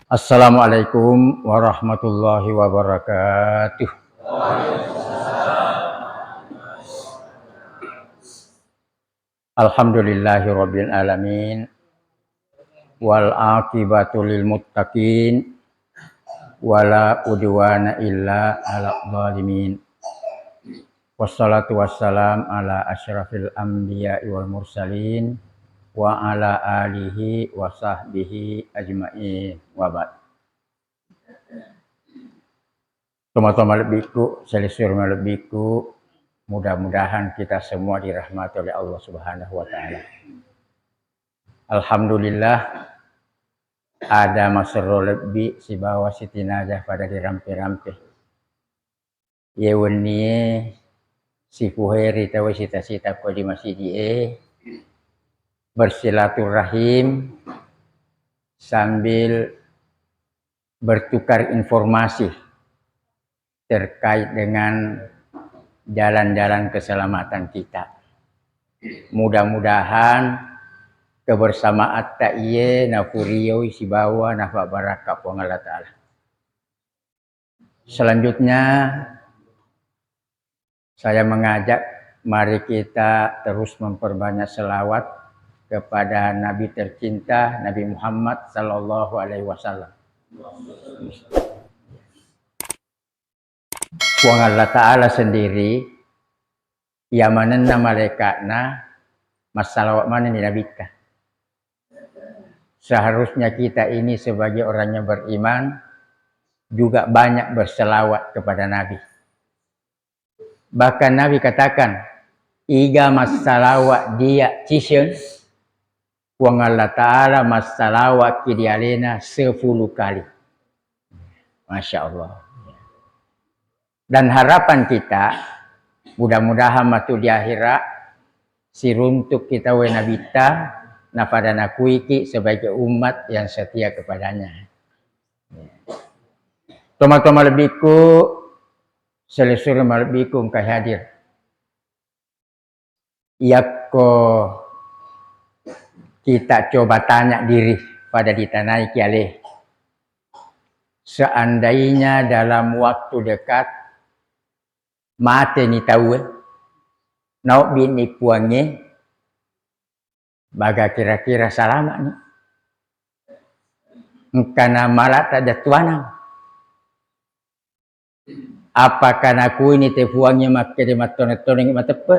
Assalamualaikum warahmatullahi wabarakatuh. Alhamdulillahirabbil alamin wal aqibatu lil muttaqin wala udwana illa 'alal zalimin. Wassalatu wassalam ala asyrafil anbiya'i wal mursalin wa ala alihi wa sahbihi ajma'in wa ba'd. Teman-teman lebihku, selisur lebihku, mudah-mudahan kita semua dirahmati oleh Allah Subhanahu wa taala. Alhamdulillah ada masro lebih si bawa si tinajah pada dirampe-rampe. Yewennie si fuheri tahu cita-cita ko di masjid bersilaturahim sambil bertukar informasi terkait dengan jalan-jalan keselamatan kita. Mudah-mudahan kebersamaan ta iye na furiyo isi bawa na baraka po Allah Ta'ala. Selanjutnya saya mengajak mari kita terus memperbanyak selawat kepada Nabi tercinta Nabi Muhammad sallallahu alaihi wasallam. Puang Allah Ta'ala sendiri ya manenna malaikatna masalawat mana ni Nabi kita. Seharusnya kita ini sebagai orang yang beriman juga banyak berselawat kepada Nabi. Bahkan Nabi katakan, iga masalawat dia cisen, puang Allah Ta'ala masalawat kidialena 10 kali. Masya Allah. Dan harapan kita, mudah-mudahan matu di akhirat, si runtuk kita we nabita, na pada nakuiki sebagai umat yang setia kepadanya. Toma-toma lebihku, selisur lebihku engkau hadir. Iako kita coba tanya diri pada ditanai kialeh. Seandainya dalam waktu dekat mati ni tahu nak bini puangnya baga kira-kira salamat ni engkana malat ada tuanang apakah aku ini tepuangnya makke de matone-tone matepe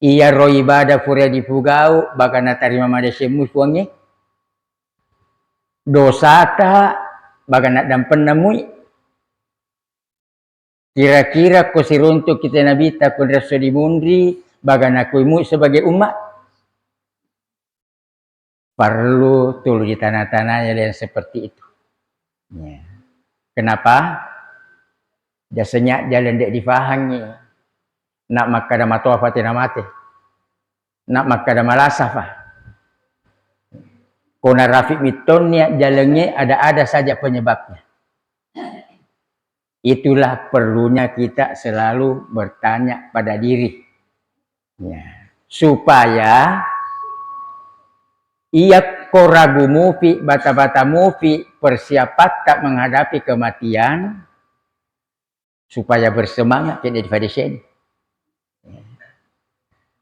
iya ro ibadah furia di pugau baga na tarima made semu puangnya dosa ta baga na dampen namui. Kira-kira ko siruntuk kita Nabi ta ko rasul di mundri bagana kuimu sebagai umat. Perlu tulu di tanah-tanah yang seperti itu. Ya. Kenapa? Jasanya jalan dek difahangi. Nak makada matoa fatina mate. Nak makada malasafa. Kona Rafiq mitonnya jalannya ada saja penyebabnya. Itulah perlunya kita selalu bertanya pada diri. Ya. Supaya ia koragu mufi, bata-bata mufi, persiapan tak menghadapi kematian, supaya bersemangat kita di fadisen. Ya.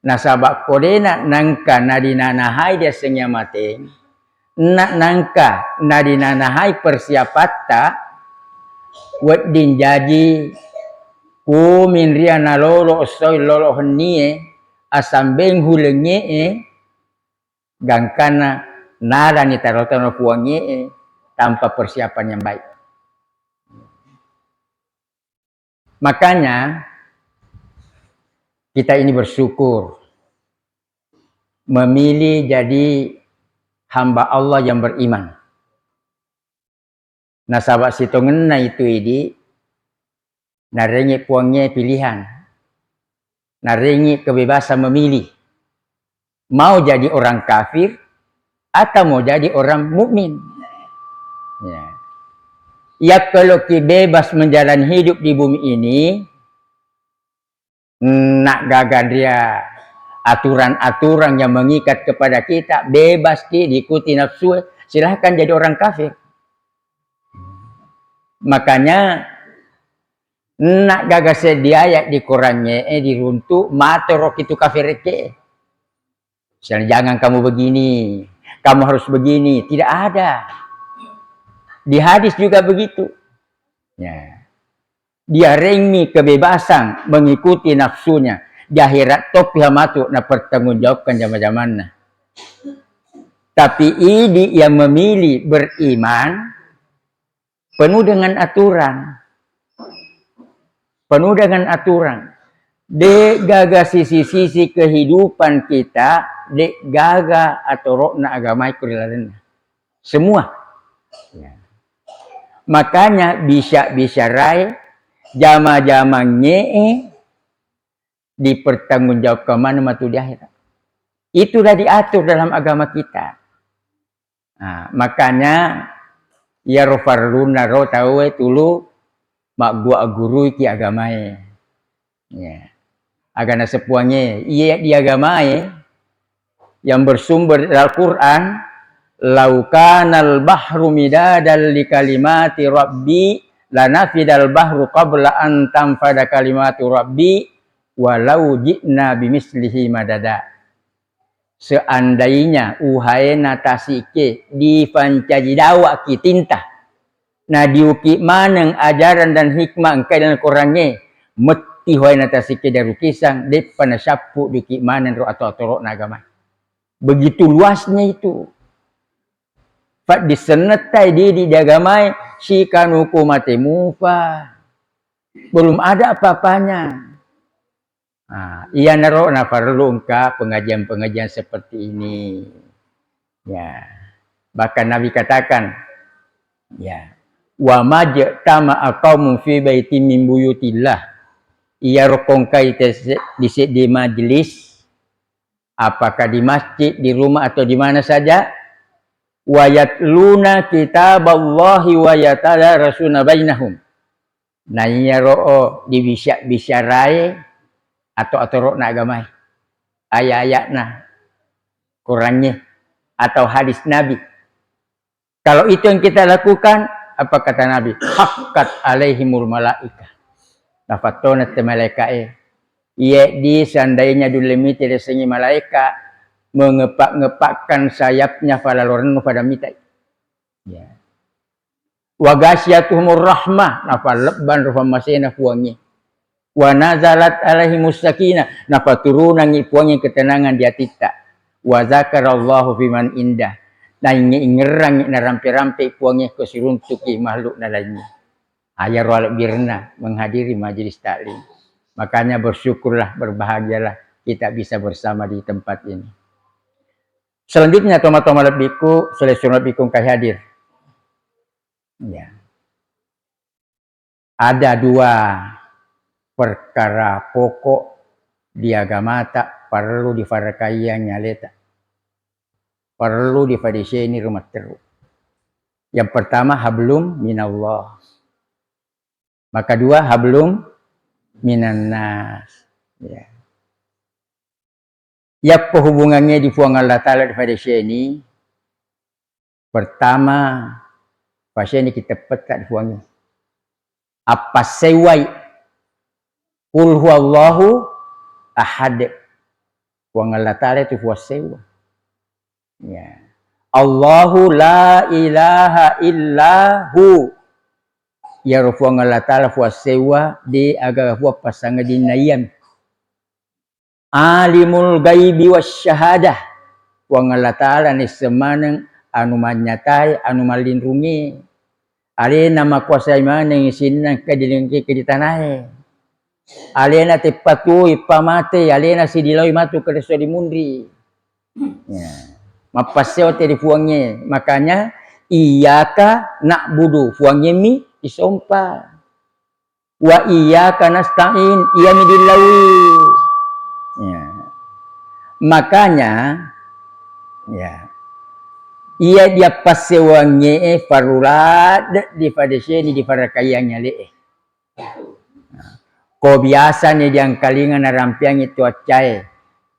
Nah sabak kodena nangka nadinanahai dia sengnya mati, nak nangka nadinanahai persiapan tak, wadin jadi ku minria na lolo soy lolo henie asambeng hulenge gangkana nada ni tarotan puangnya tanpa persiapan yang baik. Makanya kita ini bersyukur memilih jadi hamba Allah yang beriman. Nah sahabat sitongen na itu ini narengi puangnya pilihan, narengi kebebasan memilih mau jadi orang kafir atau mau jadi orang mukmin. Ya kalau kita bebas menjalani hidup di bumi ini, nak gagal dia aturan-aturan yang mengikat kepada kita, bebas ki diikuti nafsu, silahkan jadi orang kafir. Makanya nak gagas diayak di Qurannya diruntuk matorok itu kafir ke. Jangan kamu begini, kamu harus begini, tidak ada. Di hadis juga begitu. Ya. Dia remi kebebasan mengikuti nafsunya. Di akhirat topi hamatu na pertanggungjawabkan zaman-zamannya. Tapi ini yang memilih beriman penuh dengan aturan. Penuh dengan aturan. De gaga sisi-sisi kehidupan kita, de gaga atau rokna agama ikut semua. Ya. Makanya bisa rai jama-jamanya dipertanggungjawabkan mana matu di akhirat. Itu sudah diatur dalam agama kita. Nah, makanya ya rofarluna ro tahu tulu mak gua guru iki agamae. Ya. Agama sepuangnya iya di agamae yang bersumber dari Al-Qur'an, laukanal bahru midadal li kalimati rabbi lanafidal bahru qabla an tanfada kalimatu rabbi walau ji'na bimislihi madada. Seandainya uhai natasi ke dipancaji dawa ki tinta na diuki maneng ajaran dan hikmah engkai dan Qur'annya meti uhai natasi ke daru kisang depan sapu diki maneng ro atau ro agama. Begitu luasnya itu. Pak disenetai di agamai si kanuku mate mufa. Belum ada apa-apanya. Nah, iya naro na perlu engkau pengajian-pengajian seperti ini. Ya. Bahkan Nabi katakan, ya, wa majtama aqaumun fi baitin min buyutillah. Iya rokongkai di majlis, apakah di masjid, di rumah atau di mana saja, wa yatluna kitaballahi wa yatadarasuna bainahum. Nah, iya ro'o dibisyarai atau roh na agama ayat-ayat nah Qurannya atau hadis Nabi. Kalau itu yang kita lakukan, apa kata Nabi? Haqqat alaihimul malaikah. Nafatona te malaikae. Ia di seandainya dulemi tidak sengi malaikat mengepak-ngepakkan sayapnya pada lorenu pada mitai. Ya. Wa ghasyatuhumur rahmah nafal lebban rufamasina puangi. Wa nazalat alaihimus sakinah napa turunan ipuangi ketenangan di atita. Wa zakarallahu fiman indah. Dan ngerang na rampe-rampe puangi kesiruntuki makhluk na lainnya. Ayar wal birna menghadiri majelis taklim. Makanya bersyukurlah, berbahagialah kita bisa bersama di tempat ini. Selanjutnya toma-toma lebiku selesai lebiku kai hadir. Ya. Ada dua perkara pokok di agama tak perlu difarakaian nyaleta. Perlu difadiseni rumah teruk. Yang pertama hablum minallah. Maka dua hablum minannas. Ya. Ya hubungannya di puang Allah Ta'ala difadiseni. Pertama pasien kita petak di puangnya. Apa sewai Qul huwallahu ahad. Puang Allah Ta'ala itu sewa. Ya. Allahu la ilaha illahu. Ya rufuang Allah Ta'ala sewa di agak pasangan di nayam. Alimul gaibi wasyahadah. Puang Allah Ta'ala ni semanang anu manyatai, anu malindungi. Ali nama kuasa iman yang isinan kedilingki ke di tanah. Alena tepatui pamate, alena si dilawi matu ke desa di mundri. Ya. Mapaseo tadi fuangnya. Makanya iyaka nak budu fuangnya mi isompa. Wa iyaka nasta'in iya mi dilawi. Ya. Makanya ya. Ia dia pasewangnya farulad di padeseni di parakayanya le. Ko biasanya yang kalingan narampiang itu acai.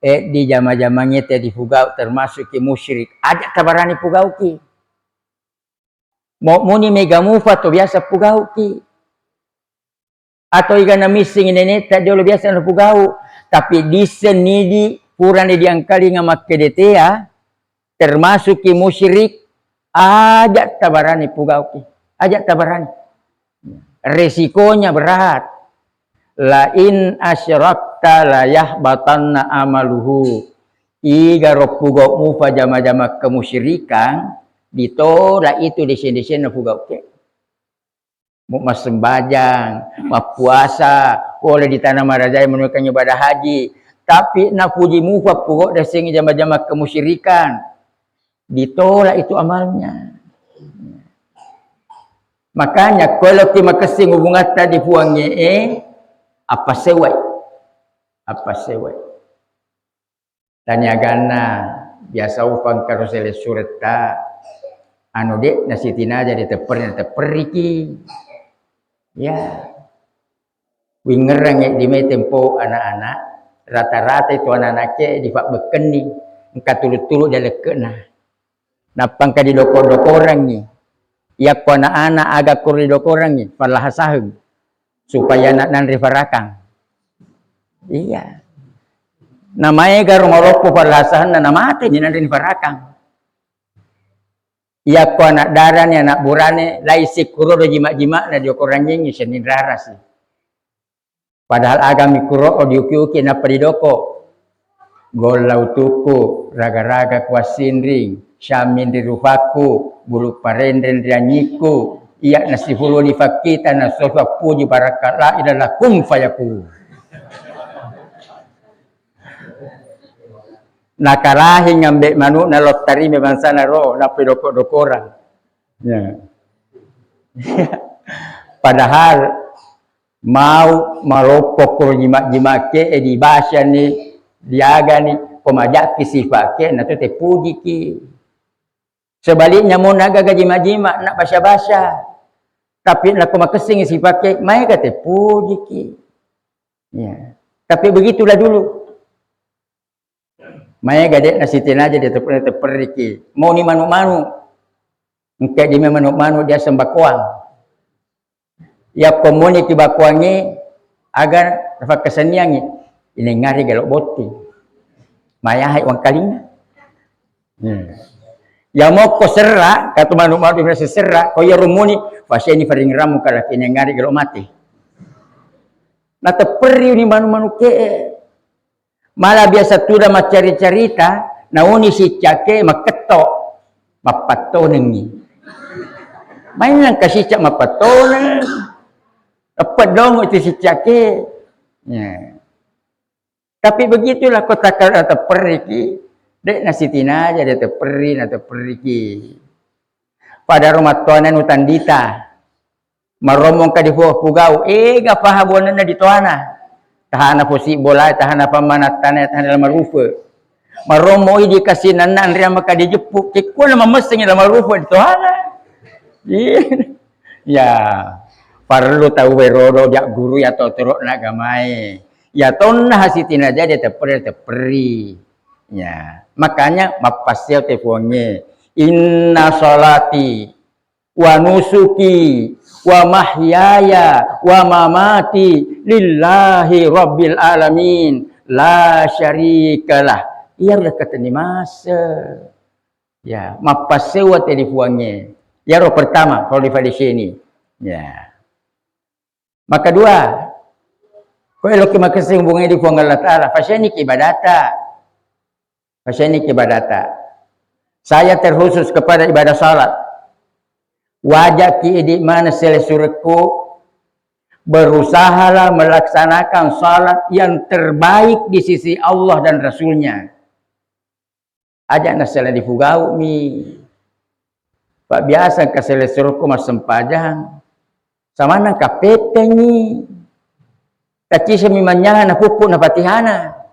Di jama-jamanya tadi fugau termasuk ki musyrik. Ajak tabarani fugau ki. muni mega mufa to biasa pugau ki. Atau iga na missing ineneta dia biasa na pugau. Tapi disen nidi pura ni diangkali nga makedetea termasuk ki musyrik ajak tabarani pugau ki. Ajak tabarani. Resikonya berat. La in asyrakta la yahbatanna amaluhu. Iga ro pugau mufa jama-jama kemusyrikan ditolak itu desen-desen na pugau ki. Mau mas sembajang, mau puasa, boleh di tanah marajai menunaikan ibadah haji. Tapi nak puji mufa pokok dah sing jama-jama kemusyrikan. Ditolak itu amalnya. Makanya kalau kita makasih hubungan tadi puangnya apa sewai? Apa sewai? Tanya gana biasa upang karusel surat ta anu dek nasitina jadi teperiki. Ya, wingerang di tempo anak-anak, rata-rata itu anak-anaknya di pak bekeni, engkau tulu-tulu dia lekena. Napang kadi dokor-dokorang ni, ya ko anak-anak agak kuri dokorang ni, palahasaheng, supaya anak nan rifarakang. Iya, namanya garong olopo palahasahan na namate ni nan rifarakang. Ia ko anak darah ni anak burane laisik kuro do jima-jima na dio korangnya senin raras. Padahal agami kuro o diuki-uki na padidoko. Golau tuku raga-raga kuasindring syamin di rupaku bulu parenden rianyiku iya nasifulu di fakita na sofa puji barakat la ilaha kum fayaku. Nakalahi ngambek manu na lotari memangsa na ro na pedokok-dokoran. Ya. Padahal mau maropok ko jimak-jimak ke di bahasa ni diaga ni pemajak ki sifat ke na tu te puji ki. Sebaliknya mau naga jimak-jimak nak bahasa-bahasa. Tapi nak makasing sifat ke mai kata puji ki. Ya. Tapi begitulah dulu. Maya gadek nasitin aja dia terperiki. Mau ni manu-manu. Engkau di manu-manu dia sembakuang. Ya komuni tibakuangi agar dapat keseniangi. Ini ngari galok boti. Maya hai wang kalina. Ya mau ko serak kata manu-manu dia serak. Kau ya rumuni pasal ini faring ramu kalau ini ngari galok mati. Nah terperi ni manu-manu ke. Malah biasa tu dah macari-carita, nauni si cake maketok, mapatonengi. Main lang kasi cak mapatonen. Apa dong itu si cake? Ya. Tapi begitulah kota kalau terperiki, dek nasitina aja dia terperiki. Pada rumah tuanan hutan dita, maromong ka di pugau, gak pahabonan na di tuana. Tahana posi bola, tahana pamanat tanah, tahana lama rupa. Maromoi di kasih nanan ria maka dijepuk. Kekun lama meseng lama rupa di tahana. Ya, perlu tahu berodo jak guru ya atau teruk nak gamai. Ya tonah hasitin aja dia terperi. Ya, makanya mapasil tefonnya. Inna salati wa nusuki wa mahyaya wa mamati lillahi rabbil alamin la syarikalah. Ia dah kata ni masa. Ya, mapasewa telefonnya. Ya roh pertama kalau di sini. Ya. Maka dua. Kalau kita makasih hubungan di fuang Allah Ta'ala, pasal ni ibadata. Pasal ni ibadata. Saya terkhusus kepada ibadah salat. Wajah ki di mana selesurku berusahalah melaksanakan salat yang terbaik di sisi Allah dan Rasulnya. Ajak nasalah di fugau mi. Pak biasa ke selesurku mas sempajang. Sama nang kapete ni. Taci semimanya na pupuk na patihana.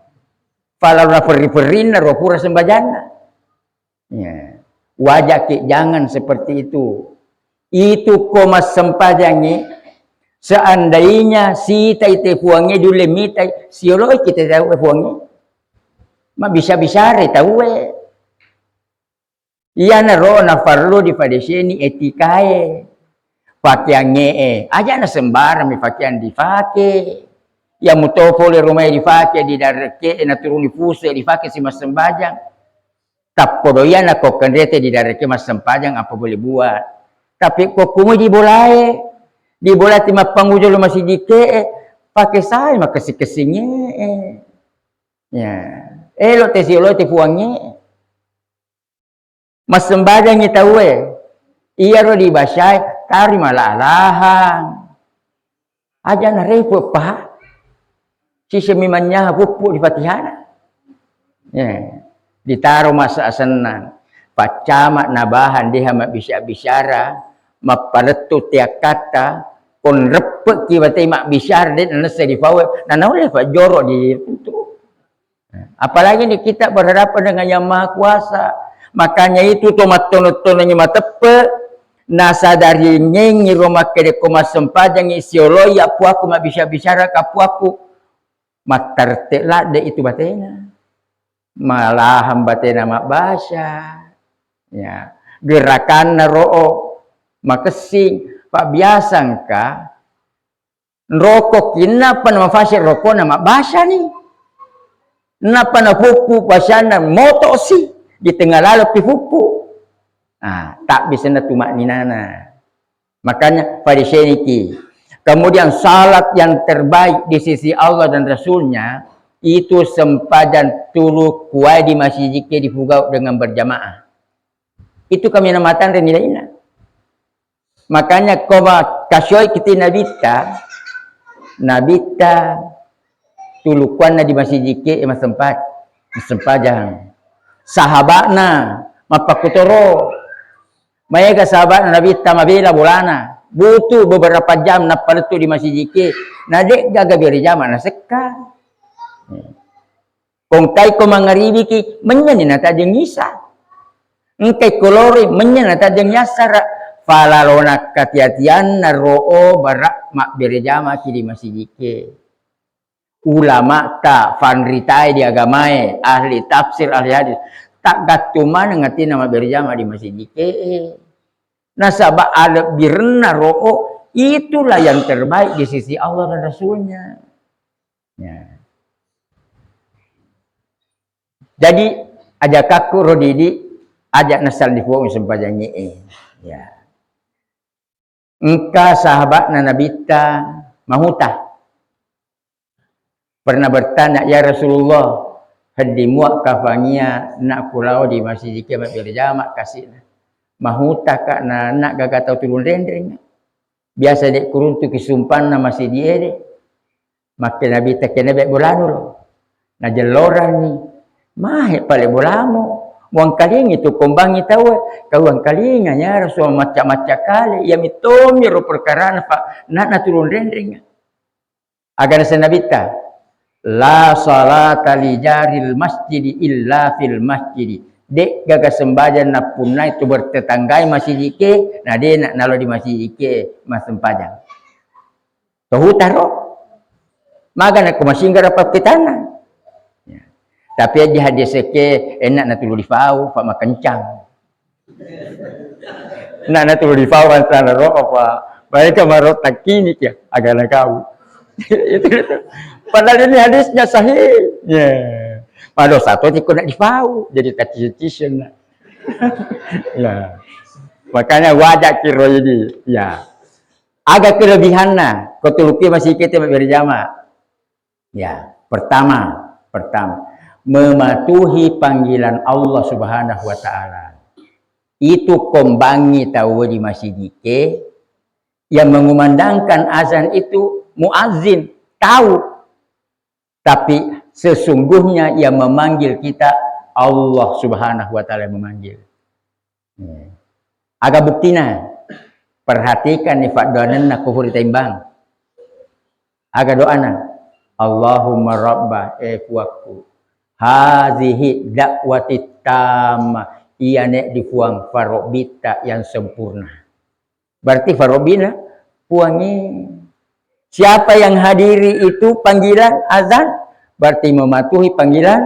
Falau na peri-perin na ropura sembajana. Ya. Wajah ki jangan seperti itu. Itu komas sempajangi seandainya si tai puangnya dulu mitai sioloi kita tahu puangnya. Ma bisa-bisa re tahu Iya na ro na farlo di padeseni etikae. Pakaian ngee. Aja na sembarang mi pakaian difake. Ya mutopo le rumah difake di dareke na turuni fuse difake si mas sembajang. Tapodoyan na kok kendete di dareke mas sembajang apa boleh buat. Tapi kok kumu dibolai. Dibolai ti mapangujul masih dike. Pakai saya mah kesi-kesinya. Ya. Lo tesilo te puangnya. Mas sembajang tahu iya ro di basai tari malalahan. Aja na repo pa. Si semimanya pupuk di Fatihana. Ya. Ditaruh masa asanan. Pacamat nabahan dia mak bisa bicara. Mapaletu tiak kata. Kon repek ki batai mak bicara dan nasa di fawe. Nah oleh Pak jorok di itu. Apalagi nih kita berhadapan dengan Yang Maha Kuasa. Makanya itu tomat-tonotonnya matepe. Nasa dari nyengi rumah kede koma sempajang isioloi apu aku mak bisa bicara kapu aku. Matar telade itu batena. Malahan batena mak bahasa. Ya. Gerakan naroo makesing. Pak biasangka rokok kenapa nama fasir rokok nama bahasa nih. Napa na pupu pasana moto sih di tengah lalu pipupu. Tak bisa na tumak ninana. Makanya pada sini kemudian salat yang terbaik di sisi Allah dan Rasulnya itu sempadan tulu kuai di masjid di Fugau dengan berjamaah. Itu kami namatan renilainya. Makanya koma kasyoi kita nabita tulukuan di masjid emas sempat sempajang sahabatna mapakutoro mayega sahabatna nabita mabila bulana butuh beberapa jam napaletu di masjid nadek gaga beri jam na sekka kongkai ko mangaribi ki menyen na tajeng ngisa engkai kolori menyen na tajeng yasara falalona katiatian naroo barak mak beri jam ki di masjid ulama tak fanritai di agamai ahli tafsir ahli hadis tak gatuman ngati nama berjamaah di masjid nasabah ada birna ro'o itulah yang terbaik di sisi Allah dan Rasulnya ya. Jadi ajak aku rodidi ajak nasal di fuang sempajang ya engka sahabat nabita mahutah pernah bertanya, ya Rasulullah, hadimuak kafangia nak pulau di masjid kiamat berjamaah kasih. Mahuta kak nak gak tahu turun rendeng. Biasa dek kurun tu kisumpan na masjid dia. Makin nabi tak kena baik bolanu lo. Na jeloran ni, mah pale bolamu. Wang kaling itu kombangi tahu, kawang kalingnya ya Rasul macam-macam kali. Ya mitomi ro perkara nak turun rendeng. Agar senabita. La salata li jaril masjidi illa fil masjidi. Dek gaga sembahyang na punna itu bertetanggai masjid ike, nah dia nak nalo di masjid ike mas sempajang. Tohutaro. Maga nak kumasinggara papitana. Ya. Tapi aja hadis ike enak na tulu di fau pak makencang. Nak na tulu di fau antara ro apa. Mereka marot takini ya agak kau. Itu. Padahal ini hadisnya sahih. Yeah. Pada satu ikut nak difau jadi kacician. Ya. Makanya wajah kiro ini. Ya. Agak kelebihannya. Kotuluki masih kita berjamaah. Ya. Pertama. Mematuhi panggilan Allah Subhanahu Wa Taala. Itu kombangi tahu di masjid yang mengumandangkan azan itu muazzin tahu. Tapi sesungguhnya yang memanggil kita Allah Subhanahu Wa Taala memanggil. Agak buktina. Perhatikan nih Pak doanan kufur timbang. Agak doana. Allahumma rabba kuaku. Hazihi dakwati tamma. Ia nek difuang farobita yang sempurna. Berarti farobina puangi. Siapa yang hadiri itu panggilan azan berarti mematuhi panggilan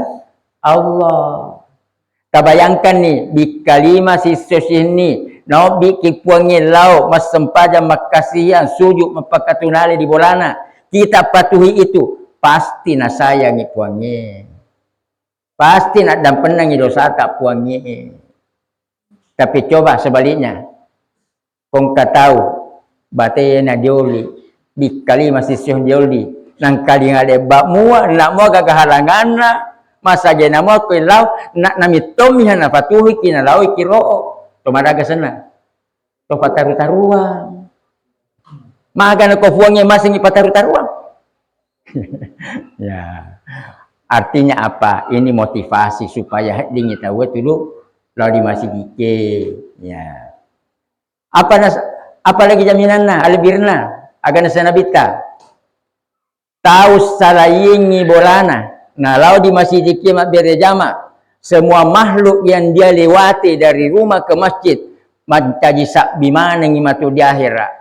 Allah. Kabayangkan nih, di kalima sisos ini, no bi kipuangi lau mas sempaja makasihan sujud mapakatunali di bolana. Kita patuhi itu, pasti na sayang puangi. Pasti nak dan penang dosa tak puangi. Tapi coba sebaliknya, kong tahu batay na dioli, di kalima sisos dioli, nang kali ngade bak mua, nak mua kakahalangan na, masa jena mo ko ilaw na namitomi na patuhi kinalaw ikiro tumadaga sana to pataru-taruan maga na ko fuangnya masing ipataru-taruan. Ya, artinya apa? Ini motivasi supaya dingin tahu dulu lalu di masih dike. Ya, apa lagi jaminanna albirna agana sanabita tahu salayingi bolana. Nah, lau di masjid kiamat berjamaah, semua makhluk yang dia lewati dari rumah ke masjid, mencaji sak bimana ngimatu di akhirat.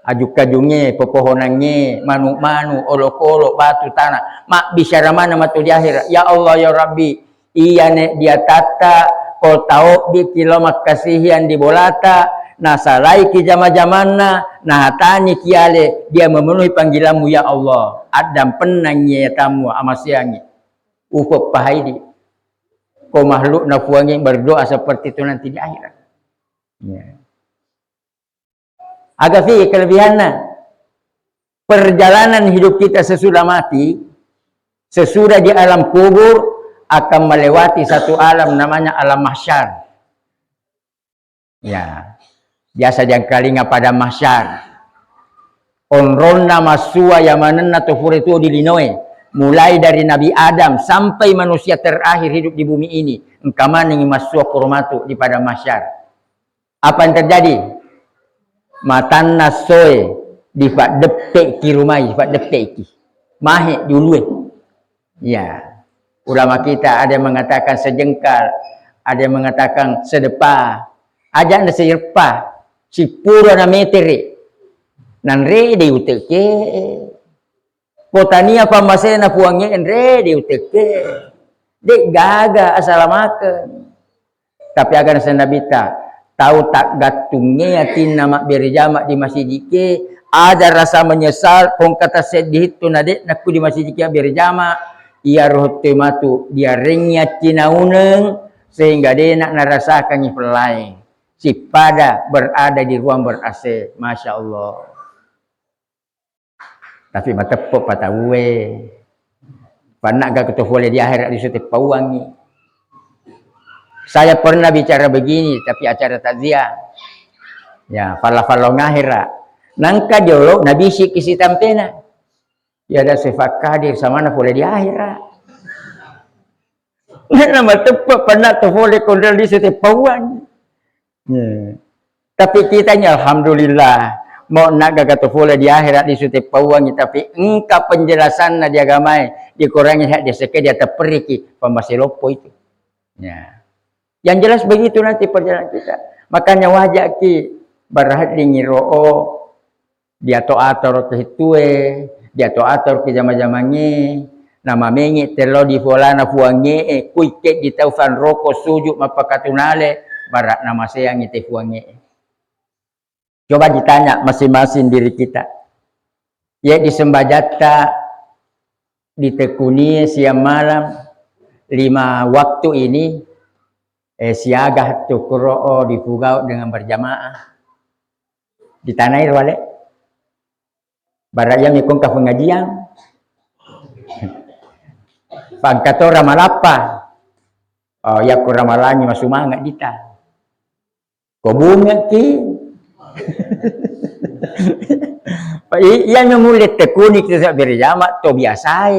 Ajuk-kajungnya, pepohonannya, manu-manu, olok-olok, batu, tanah. Mak bicara mana matu di akhirat. Ya Allah, ya Rabbi, iya nek dia tata, kau tahu di kilomat kasihan di bolata, nah salai ki jama-jamanna, nah tani kiale, dia memenuhi panggilanmu ya Allah. Adam penangnya tamu amasiangi. Ufuk pahaidi. Kau makhluk na fuangi berdoa seperti itu nanti di akhirat. Ya. Agafi kelebihannya. Perjalanan hidup kita sesudah mati, sesudah di alam kubur, akan melewati satu alam namanya alam mahsyar. Ya. Biasa jangkalinga pada mahsyar. Onronna masua yamanenna tufur itu dilinoe. Mulai dari Nabi Adam sampai manusia terakhir hidup di bumi ini. Engkaman yang masuk kurmatu di pada mahsyar. Apa yang terjadi? Matan nasoe di fak depek ki rumai, fak depek ki. Mahek dulu. Ya. Ulama kita ada yang mengatakan sejengkal, ada yang mengatakan sedepa. Aja anda sejengkal. Si pura na meteri. Nan rede uteke. Potania pamasena puangnya en rede uteke. Dek gaga asalamakan. Tapi agar senabita tahu tak gatungnya yakin nama berjamaah di masjid ke ada rasa menyesal kong kata sedih itu nadek naku di masjid ke berjamaah ia roh tematu dia ringnya cinauneng sehingga dia nak narasakan pelai si pada berada di ruang ber-AC. Masya Allah. Tapi matepok patawe. Panak gak ketofole di akhirat di setiap pauangi. Saya pernah bicara begini tapi acara takziah. Ya, fala-fala akhirat. Nangka jolo nabi si kisi tampena. Ya ada sifat kadir sama na boleh di akhirat. Nama tepat panak tofole kondel di setiap pauangi. Ya. Tapi kitanya alhamdulillah mau nak gak boleh di akhirat di setiap pauangi tapi engkau penjelasan na dia gamai dikurangi hak dia seke dia terperiki pembasilopo itu. Ya. Yang jelas begitu nanti perjalanan kita. Makanya wajah ki barahat dingiro dia to ator ke hitue dia to ator ke jama-jamange nama mengi telo di folana fuange kuike di taufan roko sujud mapakatunale barat nama sayang ite fuange. Coba ditanya masing-masing diri kita. Ya disembajata ditekuni siang malam 5 waktu ini siagah tukuro dipugau dengan berjamaah di tanah air wale baraya mikong ka pengajian pangkato ramalapa ya ko ramalangi masumangat dita ko bunga ki yang mulit tekuni kita berjamaah to biasa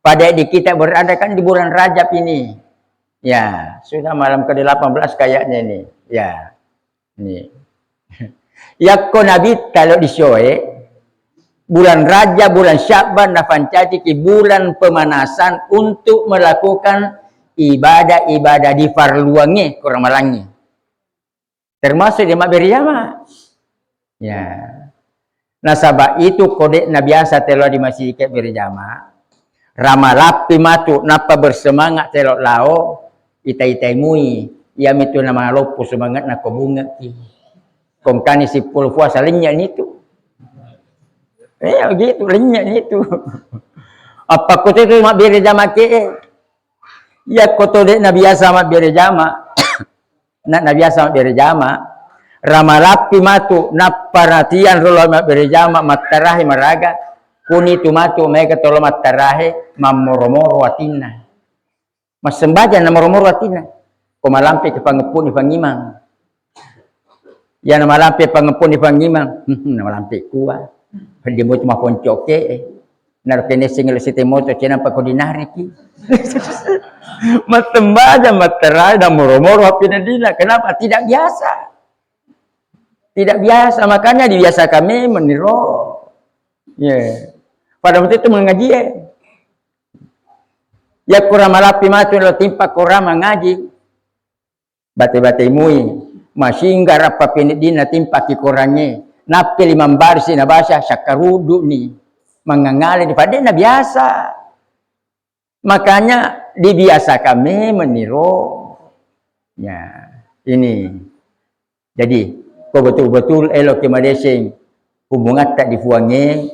pada di kita berada kan di bulan Rajab ini. Ya, sudah malam ke-18 kayaknya ini. Ya. Ini. Yakko Nabi kalau disoe bulan Rajab, bulan Sya'ban, nafancaci bulan pemanasan untuk melakukan ibadah-ibadah di farluange kurang malangi. Termasuk di berjamaah. Ya. Nasabah itu kode Nabi biasa telo di masjid berjamaah. Ramalapi matu napa bersemangat telok lao Itai mui, ia itu nama lopo semangat nak bunga ki. Kongkani si pul puasa lenyap itu. Gitu lenyap itu. Apa kau tu mak beri jama ke? Ya kau tu dek nabi biasa mak beri jama. Nak nabi biasa mak beri jama. Ramalapi matu nak perhatian rolo mak beri jama matarahi maraga. Kuni tu matu mereka tolong matarahi mamoro-moro watina. Mas sembaja na moro-moro watina. Kau malampi ke pangepun di pangimang. Ya nama lampe pangepun di pangimang. Nama lampe kuah. Dia mau cuma koncok ke. Nar kene single site moto cina pa kodinari ki. Matembaja materai dan moro-moro apina dina. Kenapa? Tidak biasa. Tidak biasa. Makanya dibiasa kami meniru. Ya. Pada waktu itu mengaji ya. Ya kurang malapi matu lo timpa kurang mengaji. Bate-bate mui. Masinggar apa pinit dina timpa ki kurangnya. Napi limang baris na basya syakarudu ni. Mengangali di pada biasa. Makanya dibiasa kami meniru. Ya, ini. Jadi, kau betul-betul elok kemadesing hubungan tak difuangi,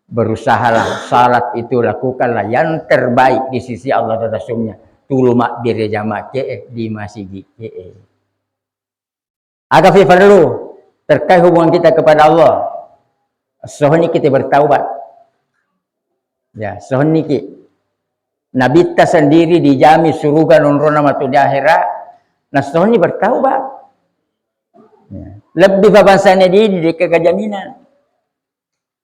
berusahalah salat itu lakukanlah yang terbaik di sisi Allah dan Rasulnya. Tulu mak diri jama ke di masjid ke. Agak firman dulu terkait hubungan kita kepada Allah. Sohni kita bertaubat. Ya, sohni kita. Nabi ta sendiri dijami surga nunrona matu di akhirat. Nah, sohni bertaubat. Ya. Lebih babasanya di kegajaminan.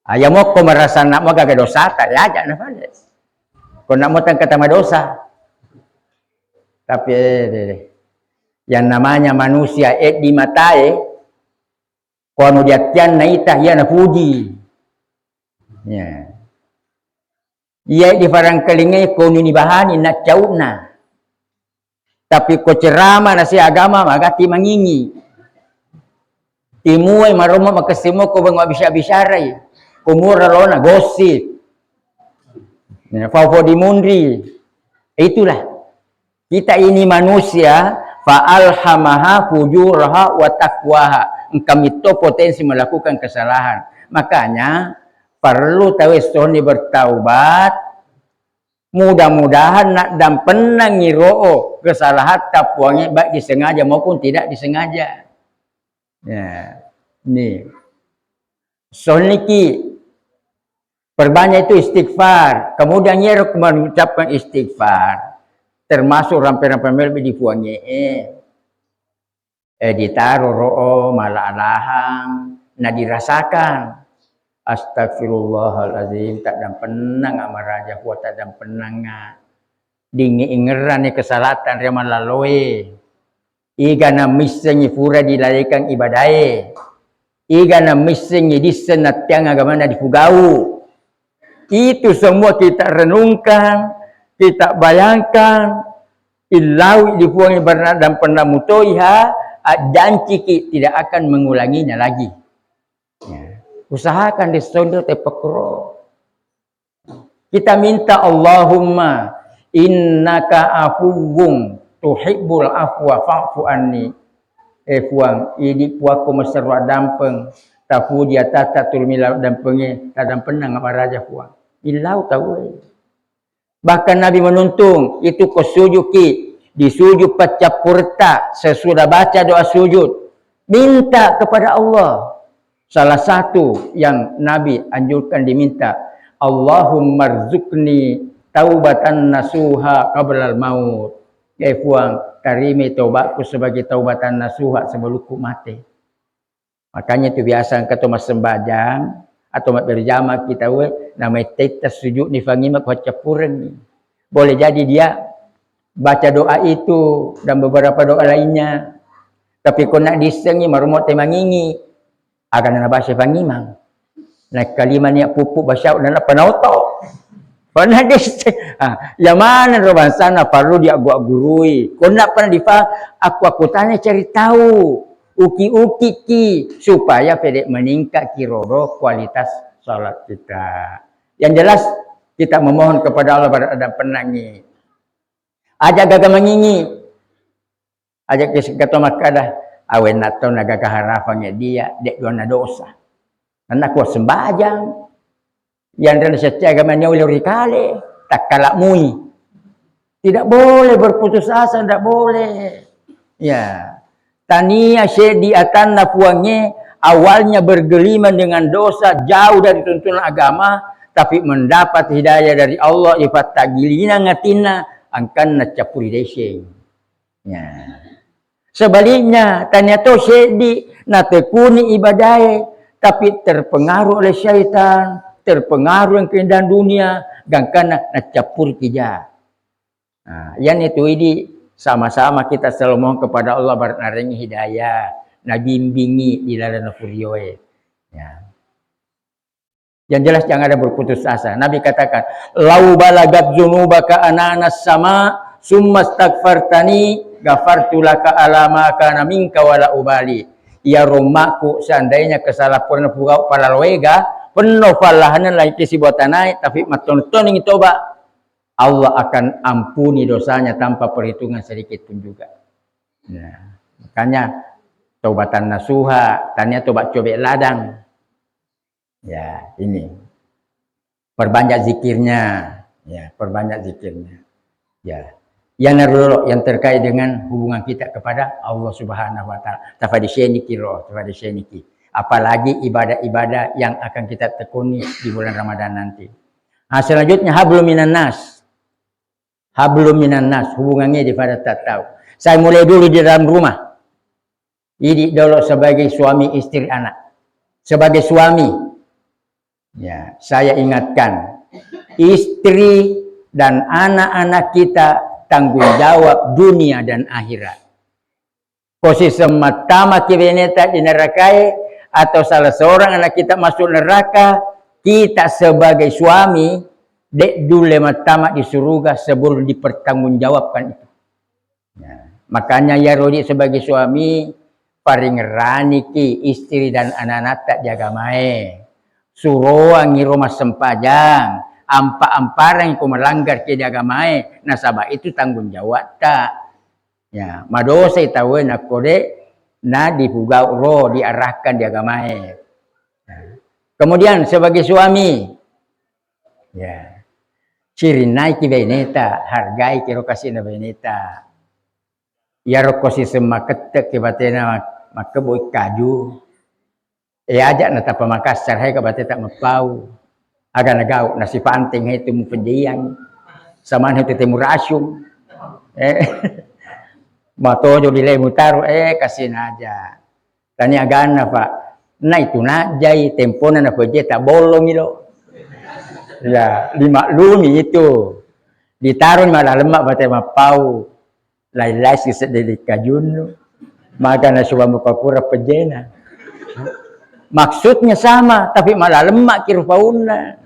Ayah mau kau merasa nak mau gak dosa tak ya aja nafas. Kau nak mau tangkap sama dosa. Tapi yang namanya manusia di matai kau nu jatian naitah ia na puji. Ya. Ia di farang kelingai kau ni bahani nak cauna. Tapi kau ceramah nasi agama magati mangingi. Timuai maroma makasimo kau bangwa bisa-bisarai. Kumur lona gosip. Ya, fau di mundri. Itulah. Kita ini manusia fa'alhamaha fujuraha wa taqwaha. Kami itu potensi melakukan kesalahan. Makanya perlu tawestoni bertaubat. Mudah-mudahan nak dan penang ngiro kesalahan tapuangnya baik disengaja maupun tidak disengaja. Ya, ini. Soniki perbanyak itu istighfar. Kemudian ia mengucapkan istighfar. Termasuk rampai-rampai melbi dipuangi. Ditaruh ro'o malah-alahang. Nah dirasakan. Astagfirullahaladzim. Tak dan penang amaraja. Kuat tak dan penang. Dingi-ingeran ni kesalatan yang melalui. Iga na misengi pura dilarikan ibadai. Iga na misengi disenat yang agama na difugau. Itu semua kita renungkan, kita bayangkan. Ilau dipuangi bernad dan pernah mutoiha, janji tidak akan mengulanginya lagi. Ya. Usahakan disondol tepekro. Kita minta Allahumma innaka afuwwun tuhibbul afwa fa'fu anni. Puang ini puaku mesra dampeng tahu dia tata tulmilau dampengnya tadam penang apa raja puang. Ilau tahu. Bahkan Nabi menuntung itu ko sujuki di sujud pacapurta sesudah baca doa sujud minta kepada Allah. Salah satu yang Nabi anjurkan diminta, Allahumma rzuqni taubatan nasuha qablal maut. Puang tarimi taubatku sebagai taubatan nasuha sebelumku mati. Makanya itu biasa kata mas sembajang atau mat berjamaah kita namanya tetas sujud ni fangima baca pureng. Boleh jadi dia baca doa itu dan beberapa doa lainnya. Tapi kau nak disengi marumot temangingi akan nak baca fangimang. Nah kalimat ni pupuk baca dan apa nauto. Pernah yang mana roban sana perlu dia gua gurui. Kau nak pernah difaham? Aku tanya cari tahu. Uki-uki ki supaya pedek meningkat kiroro kualitas salat kita. Yang jelas kita memohon kepada Allah pada ada penangi. Aja gagal mengingi. Ajak kata makadah awen nato nagakaharapangnya dia dek dona dosa. Anak kuat sembajang yang dan setiap agamanya oleh kali tak kalak mui. Tidak boleh berputus asa, tidak boleh. Ya, tania syedi atanna puangnya awalnya bergeliman dengan dosa jauh dari tuntunan agama, tapi mendapat hidayah dari Allah ifat tagilina ngatina angkan nacapuri desing. Ya. Sebaliknya tania to syedi natekuni ibadai tapi terpengaruh oleh syaitan, terpengaruh dengan keindahan dunia, gangkana nacapuri kijah. Nah, yang itu ini sama-sama kita selalu mohon kepada Allah naringi hidayah, nabimbingi di dalam furioe. Ya. Yang jelas jangan ada berputus asa. Nabi katakan, "Lau balagat dzunubaka ananas sama, summa astaghfartani, ghafartu laka ala ma kana minka wala ubali." Ya rumahku seandainya kesalahan pura para loega, penuh palahanan lagi kisi buatanai, tapi maton-toning toba Allah akan ampuni dosanya tanpa perhitungan sedikit pun juga. Nah, makanya taubatan nasuha, tanya tobat cobek ladang. Ya, ini. Perbanyak zikirnya. Ya, perbanyak zikirnya. Ya. Yang terkait dengan hubungan kita kepada Allah Subhanahu wa taala. Tafadisyeniki roh, tafadisyeniki. Apalagi ibadah-ibadah yang akan kita tekuni di bulan Ramadan nanti. Nah, selanjutnya hablum minan nas. Hablum minan nas, hubungannya di pada tak tahu. Saya mulai dulu di dalam rumah. Ini dulu sebagai suami istri anak. Sebagai suami, ya saya ingatkan, istri dan anak-anak kita tanggung jawab dunia dan akhirat. Posisi sematama kibeneta di neraka atau salah seorang anak kita masuk neraka, kita sebagai suami dek dule matama di surga sebelum dipertanggungjawabkan itu. Ya. Makanya ya Rodi sebagai suami paling raniki istri dan anak-anak tak jaga mae. Suruh ngi rumah sempajang, ampa-amparang ku melanggar ke jaga mae. Nasabah itu tanggung jawab tak. Ya, madosa itawe nak kode na dipugau ro diarahkan jaga mae. Ya. Kemudian sebagai suami, ya. Ciri naik beneta, hargai kiro kasih na beneta. Ya rokosi semaketek kebatena makeboy kaju. Ajak na tapa Makassar hai kabate tak mapau. Aga nagau nasi panting itu mu pendiang. Saman itu temu rasyum. Matojo dilai mutaru kasih aja. Tani agana Pak. Nah itu najai tempona na peje tak bolong ilo. Ya, dimaklumi itu. Ditaruh malah lemak batai mapau. Lai-lai sisa dari kajun. Maka na suwa mupapura pejena. Maksudnya sama, tapi malah lemak kirupauna.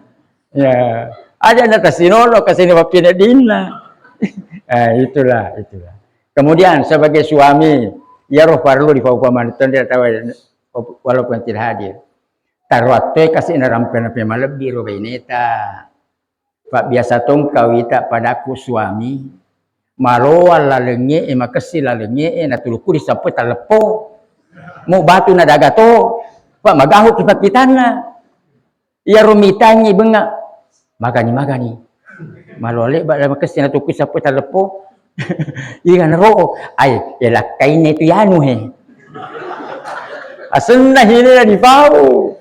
Ya, ada na tasinolo kasih wapina dina. Itulah. Kemudian sebagai suami, ya roh perlu di paupaman itu dia tahu walaupun tidak hadir. Tarwate kasih narampen apa lebih robeneta. Pak biasa tong kawita padaku suami. Maroa lalenge makasih lalenge natuluku disampai talepo. Mau batu na dagato. Pak magahu kipakitana. Ia rumitangi benga. Magani. Malole ba makasih natuku sampai talepo. Ikan ro ay elakain itu yanu he. Asenna hina di pau.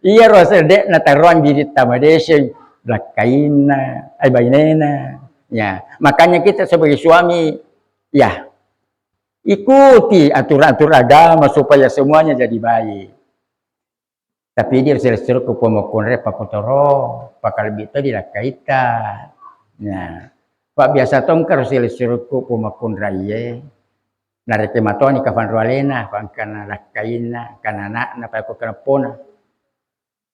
Iya rasa dek na taruan diri tamadesya lakaina ay bainena. Ya, makanya kita sebagai suami ya ikuti aturan-aturan agama supaya semuanya jadi baik. Tapi dia selesai ke pemokonre pakotoro, pakal bito dilakaita. Ya. Pak biasa tongkar selesai ke pemokonre nareke matoni kafan rualena pangkana lakaina kanana na pa ko kanapona.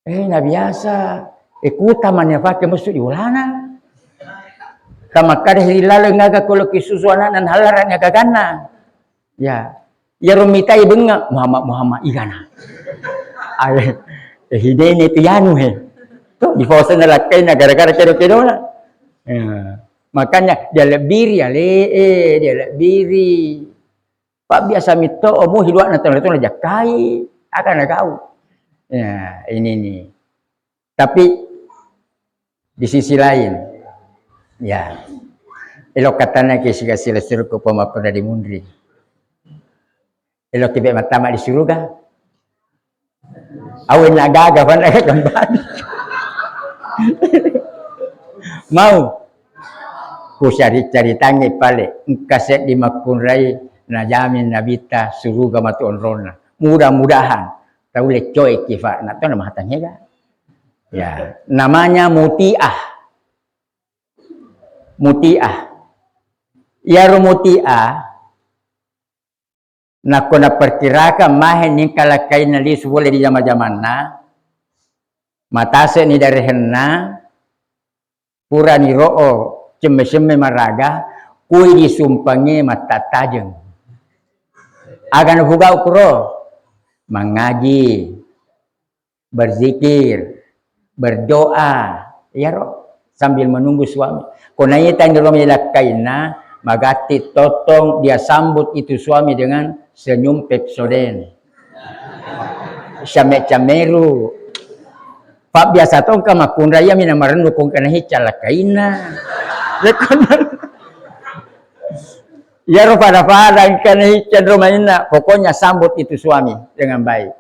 Na biasa, ikutaman ya pakai musuh diulana. Kama kada hilala ngaga kalau kisusuana dan halaran ngaga gana. Ya, ya rumitai benga Muhammad igana. Ay, hidene itu yanu he. Tuh di fasa nalakai na gara-gara kedo-kedo na. Ya, makanya dia lebiri ya dia lebiri. Pak biasa mito omu hidup na itu aja kai akan kau. Ya, ini nih. Tapi di sisi lain, ya, elok katanya kisah suruh ke pemakoda di mundri. Elok tiba matama di surga. Awin nagaga pan kembali. Mau ku cari tangi pale kaset di makunrai na jamin nabita suruga matuon rona. Mudah-mudahan tahu lecoy kifat na to nama hatangnya ga. Ya, namanya mutiah. Mutiah. Ya mutiah na kona perkirakan mahen ning kalakai na lis boleh di zaman-zaman na matase ni dari henna pura ni ro'o ceme-ceme maraga kui disumpangi mata tajeng agan hugau kuro mengaji berzikir berdoa ya roh sambil menunggu suami konaitan di rumah lakaina magati totong dia sambut itu suami dengan senyum Pepsodent syame cameru Pak biasa tong kama kunraya mina marendu kong kana hicala kaina. Ya ro pada kana hican romaina pokoknya sambut itu suami dengan baik.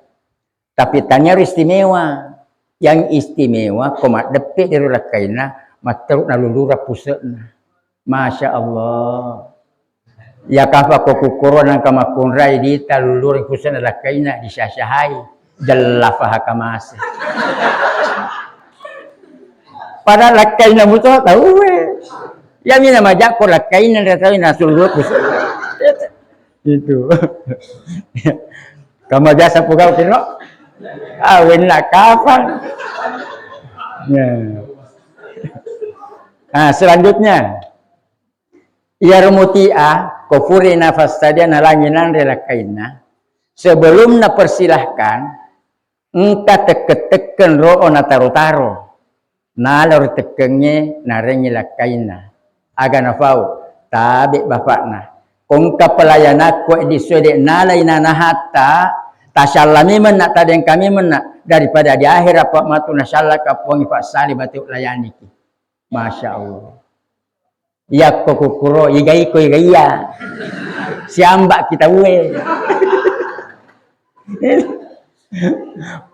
Tapi tanya istimewa. Yang istimewa koma depe di rula kaina materuk na lulura puseutna. Masya Allah. Ya kafa ko kukuron ang kama kunray dita lulura puseutna la kaina disyasyahay. Jallafah kamase. Pada lakai na muto tahu ya mina majak ko lakai na tahu na sulur itu kamu jasa pugau kino awin na kapan ya. Nah selanjutnya ya rumutia kufuri nafas tadi nalanginan relakaina sebelum na persilahkan engka teken ro'o na taro-taro nalor tekengnya narengi lakaina aga nafau tabi bapakna kong kapelayan aku di sudek nalai nanahata tasyallami menak tadeng kami menak daripada di akhir apa matu nasyalla kapongi pak sali batu layani ki Masya Allah ya kokukuro igai ko igaiya siambak kita we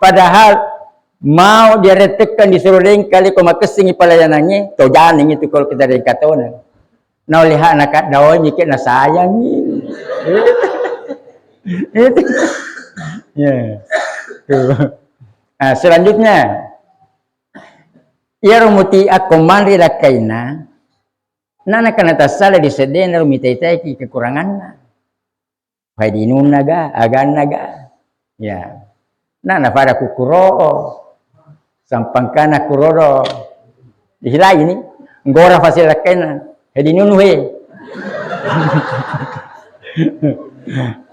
padahal mau dia retekan disuruh kali kau makesingi pelayanannya to janing itu kalau kita dekatona nah lihat anak daun nyikit na sayang itu ya nah, selanjutnya ya rumuti aku mandri lakaina nana kana tasala di seden rumita ki kekuranganna faidinun naga agan naga ya nana pada kukuro sampangkana kuroro dihilai ini ngora fasil lakaina hedi nunuhe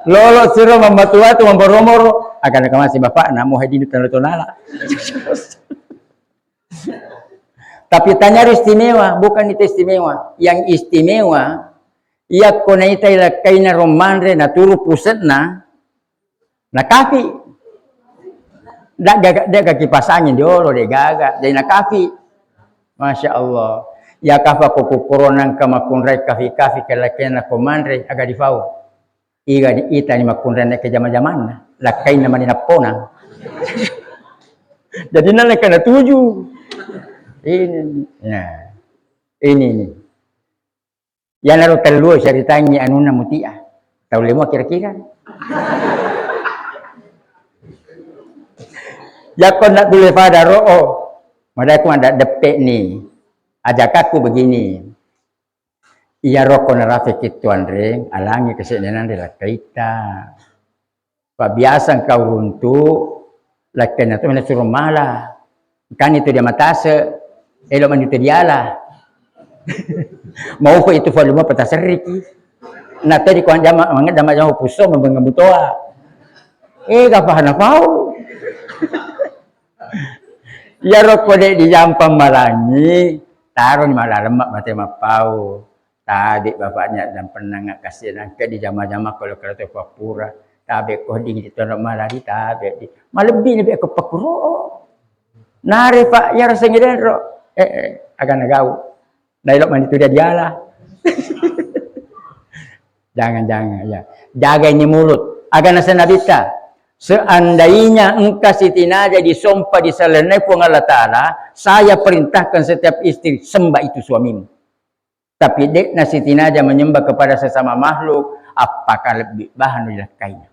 lolo suruh membatua tu memboromoro akan kamasi bapak namu hedi tonala tapi tanya istimewa bukan itu istimewa yang istimewa ia konaita lakaina romandre na turu pusetna na kafi dia kaki pasangin diolo dia gaga dia nak kafi Masya Allah ya kafa kukuronang kama kunrai kafi kelakena komandre aga difau iga di ita ni makunrai ke zaman-zaman lakai nama ni napona jadi nana kena tuju ini nah ini yang lalu telur ceritanya anuna mutia tahu lemo kira-kira ya kau nak boleh pada ro'o madaku ada depek ni ajak aku begini iya roko na rafik itu andre alangi kesedenan de la kaita pa biasa kau runtuh lakken itu mana suruh malah kan itu dia matase elo man itu dialah mau ko itu volume pataseriki na tadi ko jama mangat jama jama puso membengabutoa kapahan pau ya rokok dek di jampang malangi taruh di malah lemak mati mapau Tabik bapaknya dan pernah nggak kasih nangka di jama-jama kalau kereta Papura. Tabik kau di tondok malari tabik di. Malebih lebih aku pakuro. Nare pak ya rasanya dero. Akan nagau. Dailok mandi tu dia dialah. Jangan ya. Jaga ini mulut. Agan nasa nabita. Seandainya engkau siti naja disumpah di salenai pun Allah Ta'ala, saya perintahkan setiap istri sembah itu suamimu. Tapi dek nasi tinaja menyembah kepada sesama makhluk, apakah lebih bahan dilakainya?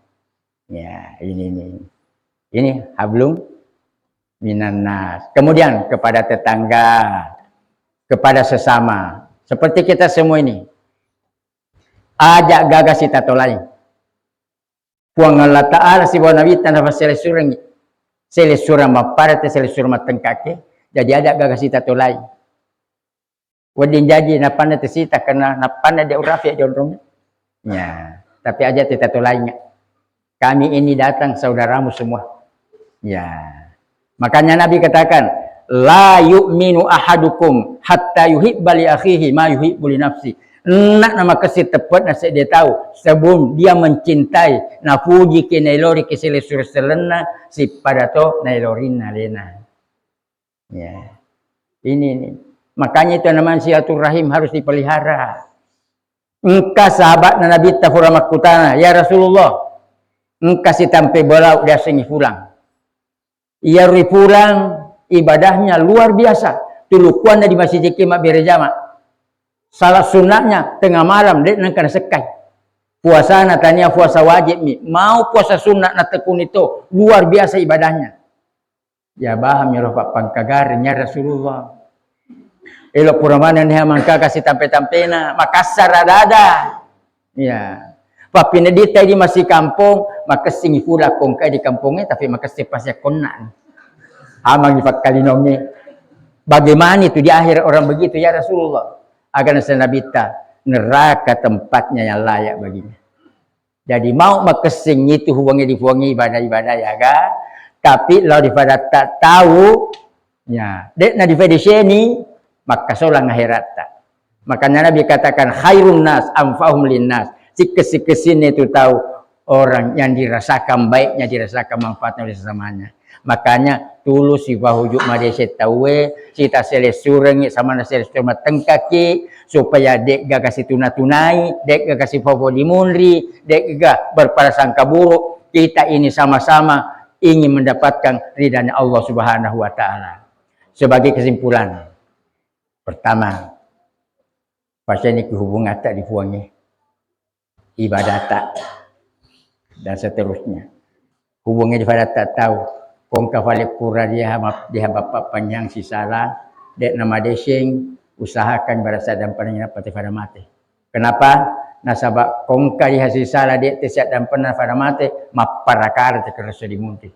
Ya, ini hablum minan nas. Kemudian kepada tetangga, kepada sesama. Seperti kita semua ini. Ajak gagas kita tolai. Puang Allah Ta'ala si buah Nabi tanah selesurang maparate selesurang matengkake. Jadi ajak gagas kita tolai. Wadin jadi napana tesita karena napana dia urafi dia orang. Ya, tapi aja kita tolainya. Kami ini datang saudaramu semua. Ya. Makanya Nabi katakan, la yu'minu ahadukum hatta yuhibba li akhihi ma yuhibbu li nafsi. Nak nama kasih tepat nasi dia tahu sebelum dia mencintai nafuji ke nailori ke selesur selena si pada to nailorin nalena. Ya. Ini. Makanya itu namanya silaturahim harus dipelihara. Engkau sahabat Nabi Tafuramak Kutana, ya Rasulullah, engkau si tampe belau dia sengi pulang. Ia pulang ibadahnya luar biasa. Tulukuan di Masjid Kimak Birejama. Salah sunatnya tengah malam dia nak kena sekai. Puasa natanya puasa wajib ni. Mau puasa sunat na tekun itu luar biasa ibadahnya. Ya baham ya Pak pangkagarnya Rasulullah. Elok puramanan dia mangka kasih tampe-tampena, Makassar ada. Ya. Papi nedita di masih kampung, maka singi pula kongkai di kampungnya, tapi maka sepasnya konan. Amang di kalinongnya. Bagaimana itu di akhir orang begitu ya Rasulullah? Agar senabita neraka tempatnya yang layak baginya. Jadi mau makasing itu hubungi dibuangi ibadah-ibadah ya ga? Tapi kalau daripada tak tahu, ya, dek na di sini maka solang akhirat tak. Makanya Nabi katakan khairun nas anfa'hum linnas. Si kesini itu tahu orang yang dirasakan baiknya, dirasakan manfaatnya oleh sesamanya. Makanya tulus si bahujuk madese tawe, si ta selesureng sama na selesur matengkaki supaya dek ga kasih tunai, dek ga kasih favo dimunri, dek ga berprasangka buruk. Kita ini sama-sama ingin mendapatkan ridhanya Allah Subhanahu wa taala. Sebagai kesimpulan, pertama, pasien ini hubungan tak dibuangnya, ibadah tak, dan seterusnya. Hubungnya ibadah tak tahu, kongka balik pura dia bapak panjang si salah, dek nama desing, usahakan berasa dan panjang pati pada mati. Kenapa? Nasabak kongka dia si salah dek tesiak dan pernah pada mati, maparakar terkerasa dimunti.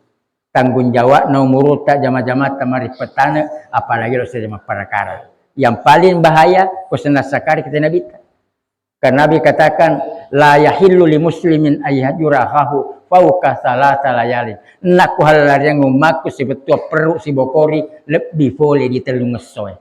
Tanggung jawab nomor tak jama-jama tamari petana, apalagi lo saja maparakar. Yang paling bahaya kusana sakari kita Nabi. Karena Nabi katakan la yahillu li muslimin ayyajura akhahu fauqa salasa layalin. Nak halal yang umaku si betul perut si bokori lebih boleh ditelung ngesoy.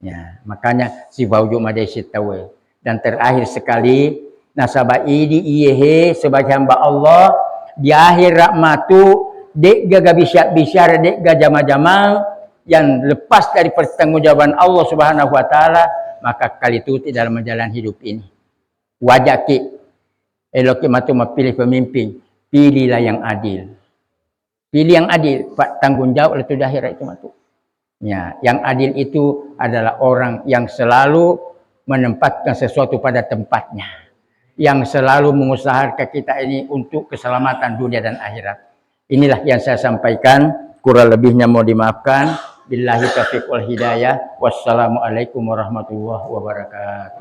Ya, makanya si bauju madai tahu. Dan terakhir sekali nasabah ini iyehe sebagai hamba Allah di akhir rahmatu dek gaga bisyar dek gajama-jama yang lepas dari pertanggungjawaban Allah Subhanahu wa taala, maka kali itu dalam menjalani hidup ini. Wajah ki elok matu pilih pemimpin, pilihlah yang adil. Pilih yang adil, Pak, tanggung jawab itu di akhirat itu matu. Ya, yang adil itu adalah orang yang selalu menempatkan sesuatu pada tempatnya. Yang selalu mengusahakan kita ini untuk keselamatan dunia dan akhirat. Inilah yang saya sampaikan, kurang lebihnya mau dimaafkan. Billahi taufiq wal hidayah. Wassalamualaikum warahmatullahi wabarakatuh.